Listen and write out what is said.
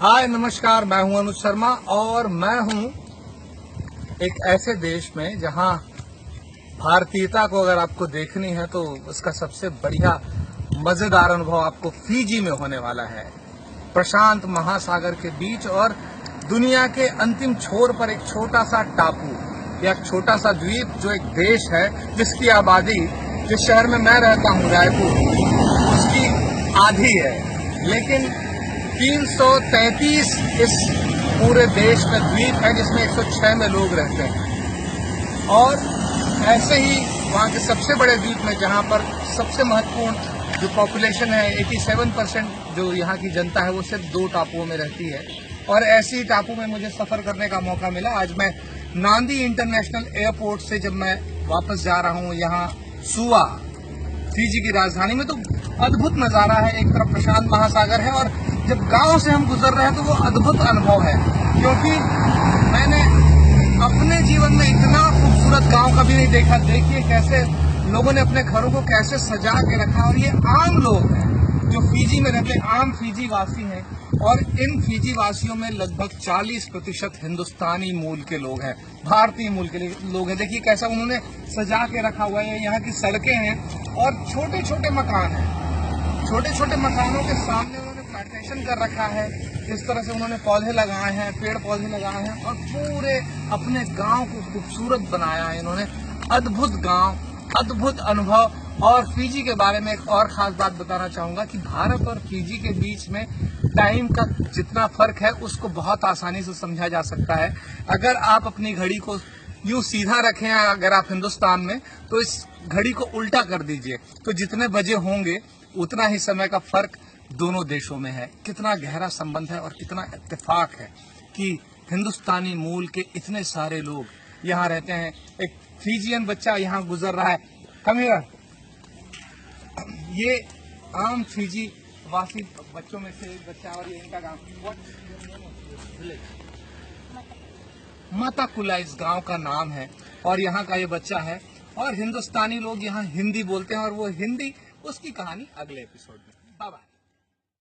हाय नमस्कार, मैं हूं अनुज शर्मा और मैं हूं एक ऐसे देश में जहां भारतीयता को अगर आपको देखनी है तो उसका सबसे बढ़िया मजेदार अनुभव आपको फिजी में होने वाला है। प्रशांत महासागर के बीच और दुनिया के अंतिम छोर पर एक छोटा सा टापू या एक छोटा सा द्वीप जो एक देश है जिसकी आबादी जिस शहर में मैं रहता हूं रायपुर उसकी आधी है, लेकिन 333 इस पूरे देश में द्वीप है जिसमें 106 में लोग रहते हैं। और ऐसे ही वहाँ के सबसे बड़े द्वीप में जहाँ पर सबसे महत्वपूर्ण जो पॉपुलेशन है 87% जो यहाँ की जनता है वो सिर्फ 2 टापुओं में रहती है। और ऐसे ही टापू में मुझे सफर करने का मौका मिला। आज मैं नांदी इंटरनेशनल एयरपोर्ट से जब मैं वापस जा रहा हूँ यहाँ सुआ फिजी की राजधानी में, तो अद्भुत नजारा है। एक तरफ प्रशांत महासागर है और जब गांव से हम गुजर रहे हैं तो वो अद्भुत अनुभव है, क्योंकि मैंने अपने जीवन में इतना खूबसूरत गांव कभी नहीं देखा। देखिए कैसे लोगों ने अपने घरों को कैसे सजा के रखा। और ये आम लोग हैं जो फिजी में रहते हैं, आम फिजी वासी हैं। और इन फिजी वासियों में लगभग 40% हिंदुस्तानी मूल के लोग हैं, भारतीय मूल के लोग हैं। देखिए कैसा उन्होंने सजा के रखा हुआ है। यहाँ की सड़कें हैं और छोटे छोटे मकान हैं। छोटे छोटे मकानों के सामने उन्होंने प्लांटेशन कर रखा है। इस तरह से उन्होंने पौधे लगाए हैं, पेड़ पौधे लगाए हैं और पूरे अपने गांव को खूबसूरत बनाया है इन्होंने। अद्भुत गांव, अद्भुत अनुभव। और फिजी के बारे में एक और खास बात बताना चाहूंगा कि भारत और फिजी के बीच में टाइम का जितना फर्क है उसको बहुत आसानी से समझा जा सकता है। अगर आप अपनी घड़ी को यूं सीधा रखें, अगर आप हिंदुस्तान में, तो इस घड़ी को उल्टा कर दीजिए तो जितने बजे होंगे उतना ही समय का फर्क दोनों देशों में है। कितना गहरा संबंध है और कितना इत्तेफाक है कि हिंदुस्तानी मूल के इतने सारे लोग यहाँ रहते हैं। एक फिजियन बच्चा यहाँ गुजर रहा है। Come here. ये आम फिजी वासी बच्चों में से एक बच्चा और ये इनका गांव माताकुला इस गांव का नाम है और यहाँ का ये बच्चा है। और हिंदुस्तानी लोग यहाँ हिंदी बोलते हैं और वो हिंदी उसकी कहानी अगले एपिसोड में। Bye bye.